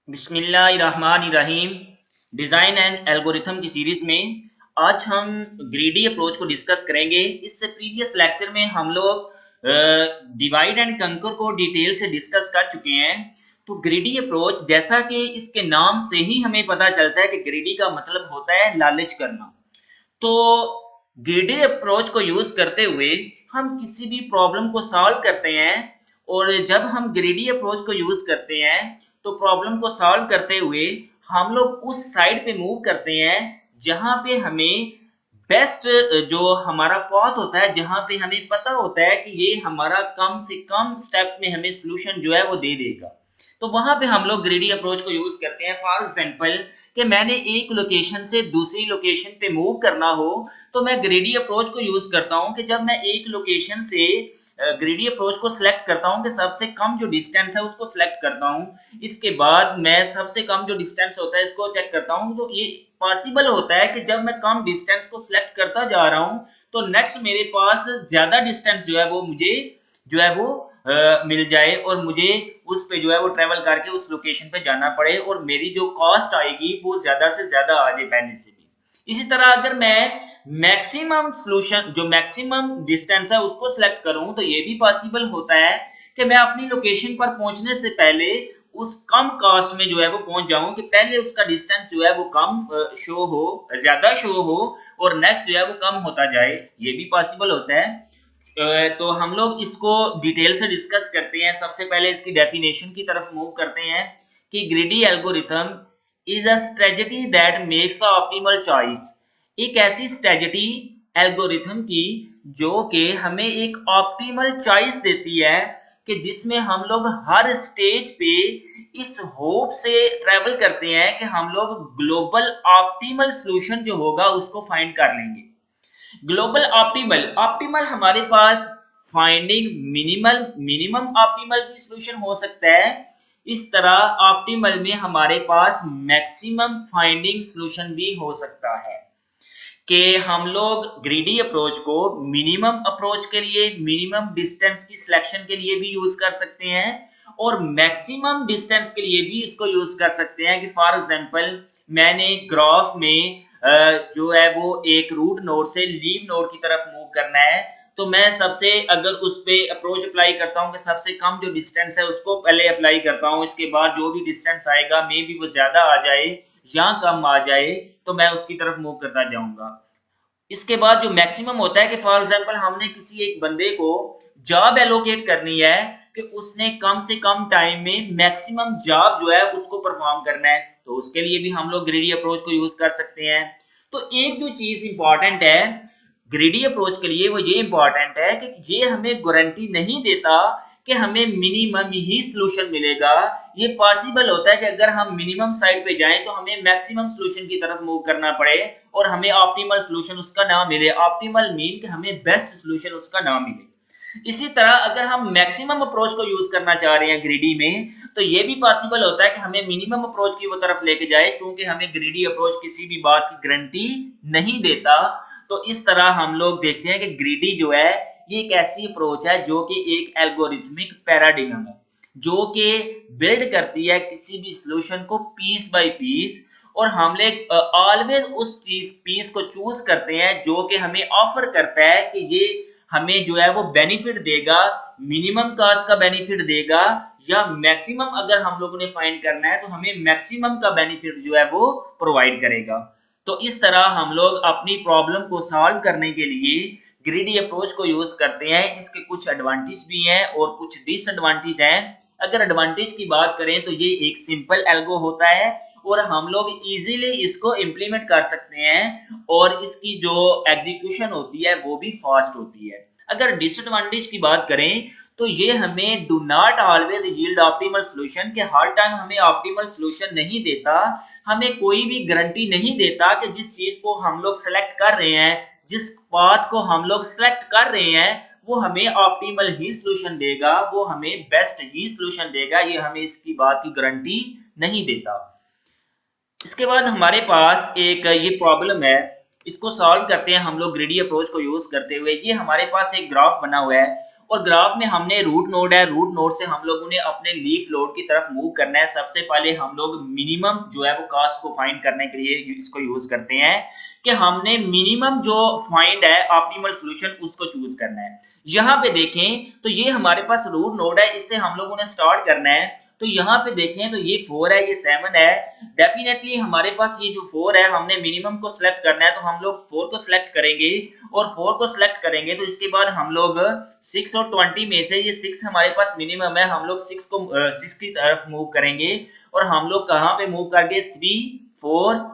बिस्मिल्लाहिर्रहमानिर्रहीम। Design and algorithm की series में आज हम ग्रीडी अप्रोच को डिस्कस करेंगे। इससे प्रीवियस लेक्चर में हम लोग डिवाइड एंड कंकर को डिटेल से डिस्कस कर चुके हैं। तो ग्रीडी अप्रोच, जैसा कि इसके नाम से ही हमें पता चलता है कि ग्रीडी का मतलब होता है लालच करना। तो ग्रीडी अप्रोच को यूज करते हुए हम किसी भी प्रॉब्लम को सॉल्व करते हैं। और जब हम ग्रीडी अप्रोच को यूज करते हैं तो प्रॉब्लम को सॉल्व करते हुए हम लोग उस साइड पे मूव करते हैं जहां पे हमें बेस्ट जो हमारा पाथ होता है, जहां पे हमें पता होता है कि ये हमारा कम से कम स्टेप्स में हमें सोल्यूशन जो है वो दे देगा। तो वहां पे हम लोग ग्रीडी अप्रोच को यूज करते हैं। फॉर एग्जांपल कि मैंने एक लोकेशन से दूसरी लोकेशन पे मूव करना हो तो मैं ग्रीडी अप्रोच को यूज करता हूं कि जब मैं एक लोकेशन से ग्रीडी अप्रोच को सिलेक्ट करता हूं कि सबसे कम जो डिस्टेंस है उसको सिलेक्ट करता हूं। इसके बाद मैं सबसे कम जो डिस्टेंस होता है इसको चेक करता हूं। तो ये पॉसिबल होता है कि जब मैं कम डिस्टेंस को सिलेक्ट करता जा रहा हूं तो नेक्स्ट मेरे पास ज्यादा डिस्टेंस जो है वो मुझे जो है वो मिल जाए और मुझे उस पे जो है वो ट्रेवल करके उस लोकेशन पे जाना पड़े और मेरी जो कॉस्ट आएगी वो ज्यादा से ज्यादा आ जाए पहले से भी। इसी तरह अगर मैं मैक्सिमम सॉल्यूशन जो मैक्सिमम डिस्टेंस है उसको सिलेक्ट करूं तो ये भी पॉसिबल होता है कि मैं अपनी लोकेशन पर पहुंचने से पहले उस कम कॉस्ट में जो है वो पहुंच जाऊं कि पहले उसका डिस्टेंस जो है वो कम शो हो, ज्यादा शो हो और नेक्स्ट जो है वो कम होता जाए। ये भी पॉसिबल होता है। तो हम लोग इसको डिटेल से डिस्कस करते हैं। सबसे पहले इसकी डेफिनेशन की तरफ मूव करते हैं कि greedy algorithm is a strategy that makes the optimal choice. एक ऐसी स्ट्रेटजी एल्गोरिथम की जो कि हमें एक ऑप्टिमल चॉइस देती है कि जिसमें हम लोग हर स्टेज पे इस होप से ट्रेवल करते हैं कि हम लोग ग्लोबल ऑप्टिमल सॉल्यूशन जो होगा उसको फाइंड कर लेंगे। ग्लोबल ऑप्टिमल ऑप्टिमल हमारे पास फाइंडिंग मिनिमल मिनिमम ऑप्टिमल भी सॉल्यूशन हो सकता है। इस तरह ऑप्टिमल में हमारे पास मैक्सिमम फाइंडिंग सॉल्यूशन भी हो सकता है कि हम लोग ग्रीडी अप्रोच को मिनिमम अप्रोच के लिए, मिनिमम डिस्टेंस की सिलेक्शन के लिए भी यूज कर सकते हैं और मैक्सिमम डिस्टेंस के लिए भी इसको यूज कर सकते हैं। कि फॉर एग्जांपल मैंने ग्राफ में जो है वो एक रूट नोड से लीव नोड की तरफ मूव करना है तो मैं सबसे अगर उस पे अप्रोच अप्लाई करता हूं कि सबसे कम जो डिस्टेंस है उसको पहले अप्लाई करता हूं। इसके बाद जो भी डिस्टेंस आएगा मे बी वो ज्यादा आ जाए या कम आ जाए तो मैं उसकी तरफ मूव करता जाऊंगा। इसके बाद जो मैक्सिमम होता है कि फॉर एग्जांपल हमने किसी एक बंदे को जॉब एलोकेट करनी है कि उसने कम से कम टाइम में मैक्सिमम जॉब जो है उसको परफॉर्म करना है तो उसके लिए भी हम लोग ग्रीडी अप्रोच को यूज कर सकते हैं। तो एक जो चीज इंपॉर्टेंट है ग्रीडी अप्रोच के लिए वो ये इंपॉर्टेंट है कि ये हमें गारंटी नहीं देता कि हमें मिनिमम ही सॉल्यूशन मिलेगा। ये पॉसिबल होता है कि अगर हम मिनिमम साइड पे जाएं तो हमें मैक्सिमम सॉल्यूशन की तरफ मूव करना पड़े और हमें ऑप्टिमल सॉल्यूशन उसका ना मिले। ऑप्टिमल मीन कि हमें बेस्ट सॉल्यूशन उसका ना मिले। इसी तरह अगर हम मैक्सिमम अप्रोच को यूज करना चाह रहे हैं ग्रीडी में तो ये भी पॉसिबल होता है कि हमें मिनिमम अप्रोच की वो तरफ लेके जाए, चूंकि हमें ग्रीडी अप्रोच किसी भी बात की गारंटी नहीं देता। तो इस तरह हम लोग देखते हैं कि ग्रीडी जो है ये एक ऐसी अप्रोच है जो कि एक एल्गोरिथमिक पैराडिग्म है जो कि बिल्ड करती है किसी भी सॉल्यूशन को पीस बाय पीस और हम लोग ऑलवेज उस चीज पीस को चूज करते हैं जो कि हमें ऑफर करता है कि ये हमें जो है वो बेनिफिट देगा, मिनिमम कॉस्ट का बेनिफिट देगा या मैक्सिमम अगर हम लोगों ने फाइंड करना है तो हमें मैक्सिमम का बेनिफिट जो है वो प्रोवाइड करेगा। तो इस तरह हम लोग अपनी प्रॉब्लम को सॉल्व करने के लिए ग्रीडी अप्रोच को यूज करते हैं। इसके कुछ एडवांटेज भी हैं और कुछ डिसएडवांटेज हैं। अगर एडवांटेज की बात करें तो ये एक सिंपल एल्गो होता है और हम लोग इजीली इसको इंप्लीमेंट कर सकते हैं और इसकी जो एग्जीक्यूशन होती है वो भी फास्ट होती है। अगर डिसएडवांटेज की बात करें तो ये हमें do not always yield optimal solution के हर टाइम हमें ऑप्टिमल सॉल्यूशन नहीं देता। हमें कोई भी गारंटी नहीं देता कि जिस चीज को हम लोग सेलेक्ट कर रहे हैं, जिस पाथ को हम लोग सेलेक्ट कर रहे हैं वो हमें ऑप्टिमल ही सॉल्यूशन देगा, वो हमें बेस्ट ही सॉल्यूशन देगा। ये हमें इसकी बात की गारंटी नहीं देता। इसके बाद हमारे पास एक ये प्रॉब्लम है, इसको सॉल्व करते हैं हम लोग ग्रीडी अप्रोच को यूज करते हुए। ये हमारे पास एक ग्राफ बना हुआ है और ग्राफ में हमने रूट नोड है, रूट नोड से हम लोगों ने अपने लीफ नोड की तरफ मूव करना है। सबसे पहले हम लोग मिनिमम जो है वो कॉस्ट को फाइंड करने के लिए इसको यूज करते हैं कि हमने मिनिमम जो फाइंड है ऑप्टिमल सॉल्यूशन उसको चूज करना है। यहाँ पे देखें तो ये हमारे पास रूट नोड है, इससे हम लोगों ने स्टार्ट करना है। तो यहाँ पे देखें तो ये 4 है, ये 7 है। डेफिनेटली हमारे पास ये जो 4 है हमने मिनिमम को सिलेक्ट करना है, तो हम लोग 4 को सिलेक्ट करेंगे और 4 को सिलेक्ट करेंगे तो इसके बाद हम लोग 6 और 20 में से ये 6 हमारे पास मिनिमम है, हम लोग 6 की तरफ मूव करेंगे और हम लोग कहाँ पे मूव करके 3, 4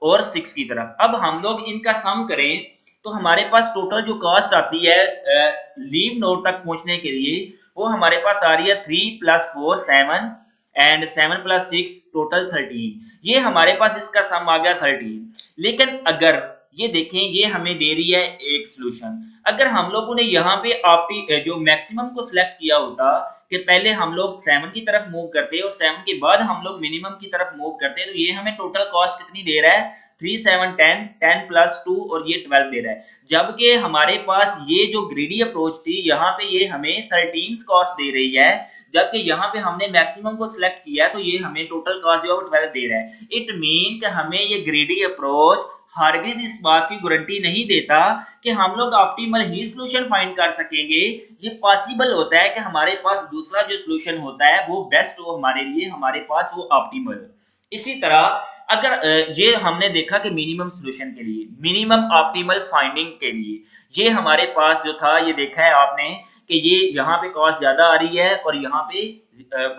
और 6 की तरफ। अब हम लोग इनका सम करें तो हमारे पास टोटल जो कॉस्ट आती है लीव नोड तक पहुंचने के लिए वो हमारे पास आ रही है 3 + 4 7 एंड 7 + 6 टोटल 13। ये हमारे पास इसका सम आ गया 13। लेकिन अगर ये देखें ये हमें दे रही है एक सॉल्यूशन, अगर हम लोगों ने यहाँ पे जो मैक्सिमम को सिलेक्ट किया होता कि पहले हम लोग 7 की तरफ मूव करते और 7 के बाद हम लोग मिनिमम की तरफ मूव करते, तो ये हमें टोटल कॉस्ट कितनी दे रहा है 3 7 10 10 + 2 और ये 12 दे रहा है। जबकि हमारे पास ये जो ग्रीडी अप्रोच थी यहाँ पे ये हमें 13 कॉस्ट दे रही है, जबकि यहाँ पे हमने मैक्सिमम को सिलेक्ट किया तो ये हमें टोटल कॉस्ट जो है 12 दे रहा है। इट मीन कि हमें ये ग्रीडी अप्रोच हरगिज इस बात की गारंटी नहीं देता कि हम लोग ऑप्टिमल ही सॉल्यूशन फाइंड कर सकेंगे। ये पॉसिबल होता है कि हमारे पास दूसरा जो सॉल्यूशन होता है वो बेस्ट हो हमारे लिए, हमारे पास वो ऑप्टिमल हो। इसी तरह अगर ये हमने देखा कि मिनिमम सॉल्यूशन के लिए, मिनिमम ऑप्टिमल फाइंडिंग के लिए ये हमारे पास जो था ये देखा है आपने कि ये यहाँ पे कॉस्ट ज्यादा आ रही है और यहाँ पे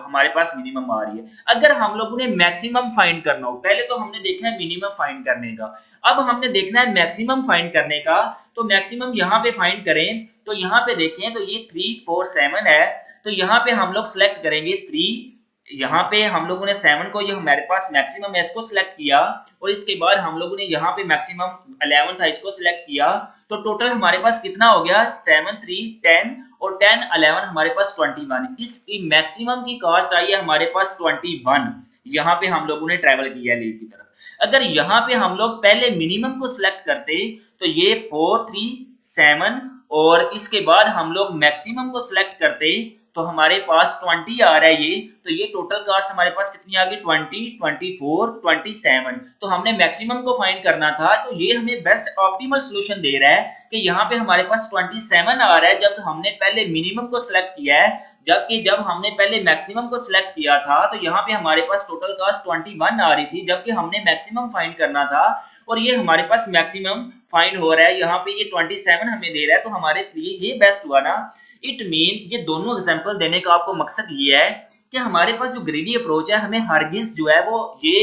हमारे पास मिनिमम आ रही है। अगर हम लोगों ने मैक्सिमम फाइंड करना हो, पहले तो हमने देखा है मिनिमम फाइंड करने का, अब हमने देखना है मैक्सिमम फाइंड करने का। तो मैक्सिमम यहाँ पे फाइंड करें तो यहाँ पे देखें तो ये 3 4 7 है, तो यहाँ पे हम लोग सिलेक्ट करेंगे 3, यहाँ पे हम लोगों ने 7 को, ये हमारे पास मैक्सिमम है, इसको सिलेक्ट किया और इसके बाद हम लोगों ने यहाँ पे मैक्सिमम 11 था, इसको सिलेक्ट किया। तो टोटल हमारे पास कितना हो गया 7 3 10 और 10 11 हमारे पास 21। इस मैक्सिमम की कॉस्ट आई है हमारे पास 21। यहाँ पे हम लोगों ने ट्रेवल किया है लीव की तरफ। अगर यहाँ पे हम लोग पहले मिनिमम को सिलेक्ट करते तो ये 4 3 7 और इसके बाद हम लोग मैक्सिमम को सिलेक्ट करते तो हमारे पास 20 आ रहा है ये, तो ये टोटल कॉस्ट हमारे पास कितनी आ गई 20 24 27। तो हमने मैक्सिमम को फाइंड करना था, तो ये हमें बेस्ट ऑप्टिमल सॉल्यूशन दे रहा है कि यहाँ पे हमारे पास 27 आ रहा है जब हमने पहले मिनिमम को सिलेक्ट किया है, जबकि जब हमने पहले मैक्सिमम को सिलेक्ट किया था तो यहाँ पे हमारे पास टोटल कॉस्ट 21 आ रही थी, जबकि हमने मैक्सिमम फाइंड करना था और ये हमारे पास मैक्सिमम फाइंड हो रहा है। यहाँ पे ये 27 हमें दे रहा है, तो हमारे लिए ये बेस्ट हुआ ना। इट मीन ये दोनों एग्जांपल देने का आपको मकसद ये है कि हमारे पास जो ग्रीडी अप्रोच है हमें हरगिज जो है वो ये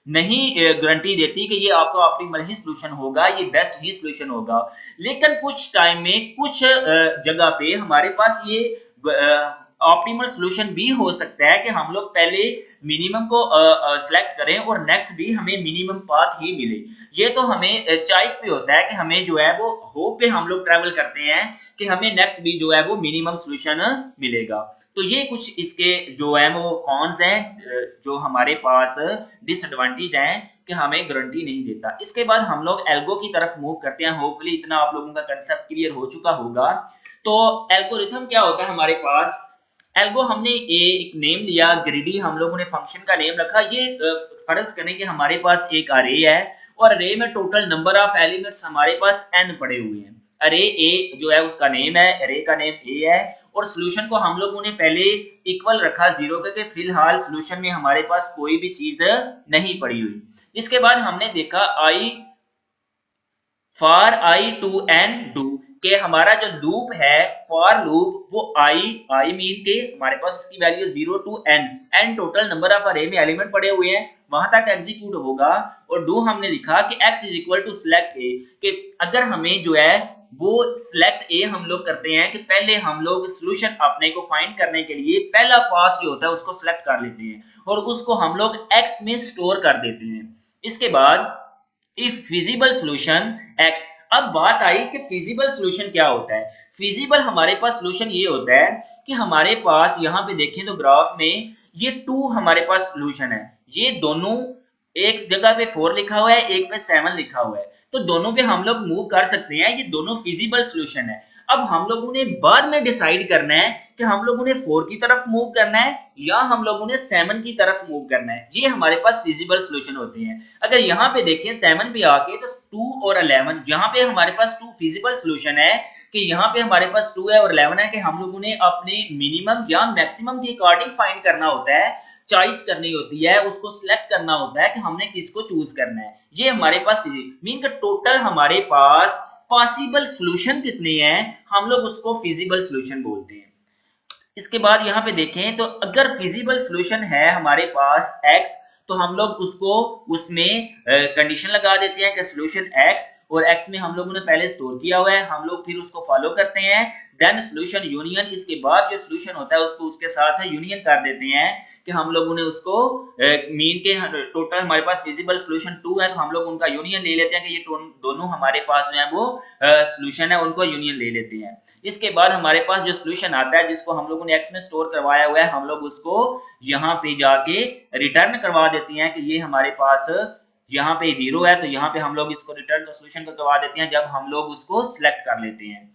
नहीं गारंटी देती कि ये आपका ऑप्टिमल ही सॉल्यूशन होगा, ये बेस्ट ही सॉल्यूशन होगा। लेकिन कुछ टाइम में कुछ जगह पे हमारे पास ये ऑप्टिमल सॉल्यूशन भी हो सकता है कि हम लोग पहले मिनिमम को सिलेक्ट करें और नेक्स्ट भी हमें मिनिमम पाथ ही मिले। ये तो हमें चॉइस पे होता है कि हमें जो है वो होप पे हम लोग ट्रैवल करते हैं कि हमें नेक्स्ट भी जो है वो मिनिमम सॉल्यूशन मिलेगा। तो ये कुछ इसके जो है वो कॉन्स हैं, जो हमारे पास डिसएडवांटेज हैं कि हमें गारंटी नहीं देता। इसके बाद हम लोग एल्गो की तरफ मूव करते हैं। होपफुली इतना आप लोगों का कांसेप्ट क्लियर हो चुका होगा। तो एल्गोरिथम क्या होता है हमारे पास, एल्गो हमने एक नेम लिया ग्रीडी, हम लोगों ने फंक्शन का नेम रखा। ये फर्ज करें कि हमारे पास एक अरे है और अरे में टोटल नंबर ऑफ एलिमेंट्स हमारे पास n पड़े हुए हैं। अरे ए जो है उसका नेम है, अरे का नेम ए है और सॉल्यूशन को हम लोगों ने पहले इक्वल रखा 0 के, फिलहाल सॉल्यूशन में हमारे पास कोई भी चीज नहीं पड़ी हुई। इसके बाद हमने देखा I for I to N do के हमारा जो लूप है फॉर लूप वो आई मीन के हमारे पास उसकी value 0 to n total number of अरे में एलिमेंट पड़े हुए हैं वहां तक एग्जीक्यूट होगा। और डू हमने लिखा कि x is equal to select A, कि अगर हमें जो है वो सिलेक्ट ए हम लोग करते हैं कि पहले हम लोग सॉल्यूशन अपने को फाइंड करने के लिए पहला पाथ जो होता है उसको सिलेक्ट कर लेते हैं और उसको हम लोग x में स्टोर कर देते हैं। इसके बाद इफ फिजिबल सॉल्यूशन x, अब बात आई कि फिजिबल सॉल्यूशन क्या होता है। फिजिबल हमारे पास सॉल्यूशन ये होता है कि हमारे पास यहाँ पे देखें तो ग्राफ में ये 2 हमारे पास सॉल्यूशन है, ये दोनों एक जगह पे 4 लिखा हुआ है, एक पे 7 लिखा हुआ है, तो दोनों पे हम लोग मूव कर सकते हैं, ये दोनों फिजिबल सॉल्यूशन है। अब हम लोगों ने बाद में डिसाइड करना है कि हम लोगों ने 4 की तरफ मूव करना है या हम लोगों ने 7 की तरफ मूव करना है। ये हमारे पास फिजिबल सॉल्यूशन होते हैं। अगर यहाँ पे देखें 7 पे आके तो 2 और 11, यहाँ पे हमारे पास 2 फिजिबल सॉल्यूशन है कि यहाँ पे हमारे पास 2 है और 11 है कि हम लोगों ने अपने मिनिमम या मैक्सिमम के अकॉर्डिंग फाइंड करना होता है, चॉइस करनी होती है, उसको सिलेक्ट करना होता है कि हमने किसको चूज करना है। ये हमारे पास मीन का टोटल हमारे पास पॉसिबल सॉल्यूशन कितने हैं, हम लोग उसको फिजिबल सॉल्यूशन बोलते हैं। इसके बाद यहाँ पे देखें तो अगर फिजिबल सॉल्यूशन है हमारे पास x, तो हम लोग उसको उसमें कंडीशन लगा देते हैं कि सॉल्यूशन x, और x में हम लोगों ने पहले स्टोर किया हुआ है, हम लोग फिर उसको फॉलो करते हैं, देन सॉल्यूशन यूनियन, इसके बाद जो सॉल्यूशन होता है उसको उसके साथ यूनियन कर देते हैं कि हम लोगों ने उसको मीन के टोटल हमारे पास फिजिबल सॉल्यूशन 2 है तो हम लोग उनका यूनियन ले लेते हैं कि ये दोनों हमारे पास जो है वो सॉल्यूशन है, उनको यूनियन ले लेते हैं। इसके बाद हमारे पास जो सॉल्यूशन आता है जिसको हम लोगों ने x में स्टोर करवाया हुआ है, हम लोग उसको यहाँ पे जाके रिटर्न करवा देते हैं कि ये हमारे पास यहाँ पे 0 है, तो यहाँ पे हम लोग इसको रिटर्न सॉल्यूशन को करवा देते हैं जब हम लोग उसको सिलेक्ट कर लेते हैं।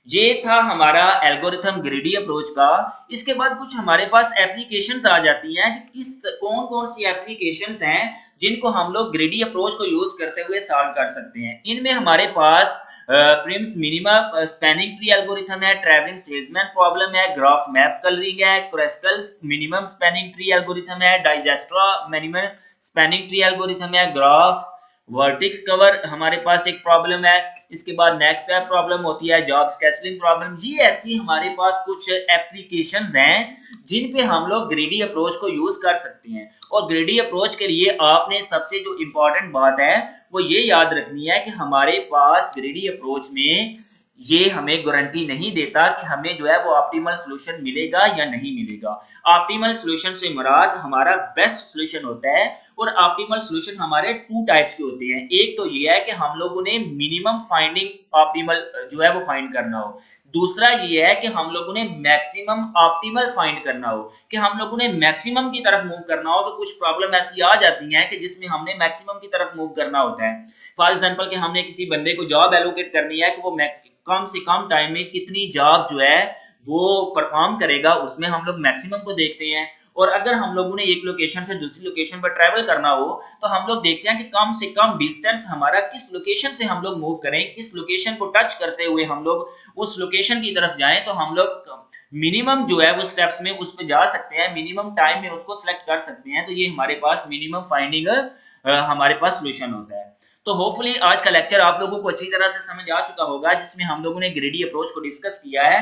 ये था हमारा एल्गोरिथम ग्रीडी अप्रोच का। इसके बाद कुछ हमारे पास एप्लीकेशंस आ जाती हैं कि कौन कौन सी एप्लीकेशंस हैं जिनको हम लोग ग्रीडी अप्रोच को यूज करते हुए सॉल्व कर सकते हैं। इनमें हमारे पास Prim's minimum spanning tree algorithm है, ट्रैवलिंग सेल्समैन प्रॉब्लम है, ग्राफ मैप कलरिंग है, Kruskal minimum spanning tree algorithm है, Dijkstra minimum spanning tree algorithm है, ग्राफ वर्टेक्स कवर हमारे पास एक प्रॉब्लम है। इसके बाद नेक्स्ट पे प्रॉब्लम होती है जॉब स्केड्यूलिंग प्रॉब्लम। जी ऐसी हमारे पास कुछ एप्लीकेशंस हैं जिन पे हम लोग ग्रीडी अप्रोच को यूज कर सकते हैं। और ग्रीडी अप्रोच के लिए आपने सबसे जो इम्पोर्टेंट बात है वो ये याद रखनी है कि हमारे पास ग्रीडी अप्रोच में ये हमें गारंटी नहीं देता कि हमें जो है वो ऑप्टिमल सॉल्यूशन मिलेगा या नहीं मिलेगा। ऑप्टिमल सॉल्यूशन से मुराद हमारा बेस्ट सॉल्यूशन होता है, और ऑप्टिमल सॉल्यूशन हमारे 2 टाइप्स के होते हैं। एक तो ये है कि हम लोगों ने मिनिमम फाइंडिंग ऑप्टिमल जो है वो फाइंड करना हो, दूसरा ये है कि हम लोगों ने मैक्सिमम ऑप्टिमल फाइंड करना हो, कि हम लोगों ने मैक्सिमम की तरफ मूव करना हो। तो कुछ प्रॉब्लम ऐसी आ जाती हैं कि जिसमें हमने मैक्सिमम की तरफ मूव करना होता है। फॉर एग्जांपल कि हमने किसी बंदे को जॉब एलोकेट करनी है कि वो कम से कम टाइम में कितनी जॉब जो है वो परफॉर्म करेगा, उसमें हम लोग मैक्सिमम को देखते हैं। और अगर हम लोगों ने एक लोकेशन से दूसरी लोकेशन पर ट्रैवल करना हो तो हम लोग देखते हैं कि कम से कम डिस्टेंस हमारा किस लोकेशन से हम लोग मूव करें, किस लोकेशन को टच करते हुए हम लोग उस लोकेशन की तरफ जाएं, तो हम लोग मिनिमम जो है वो स्टेप्स में उस पर जा सकते हैं, मिनिमम टाइम में उसको सिलेक्ट कर सकते हैं। तो ये हमारे पास मिनिमम फाइंडिंग हमारे पास सोल्यूशन होता है। तो होपफुली आज का लेक्चर आप लोगों को अच्छी तरह से समझ आ चुका होगा जिसमें हम लोगों ने ग्रीडी अप्रोच को डिस्कस किया है।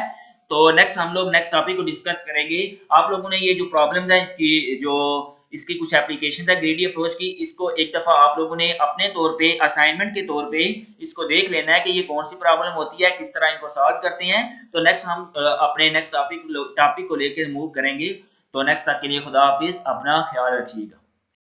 तो नेक्स्ट हम लोग नेक्स्ट टॉपिक को डिस्कस करेंगे। आप लोगों ने ये जो प्रॉब्लम्स हैं इसकी कुछ एप्लीकेशन है ग्रीडी अप्रोच की, इसको एक दफा आप लोगों ने अपने तौर पे असाइनमेंट के तौर पे इसको देख लेना है कि ये कौन सी प्रॉब्लम होती है, किस तरह इनको सॉल्व करते हैं। तो नेक्स्ट हम अपने नेक्स्ट टॉपिक को लेकर मूव करेंगे। तो नेक्स्ट तक के लिए खुदा हाफिज, अपना ख्याल रखिएगा।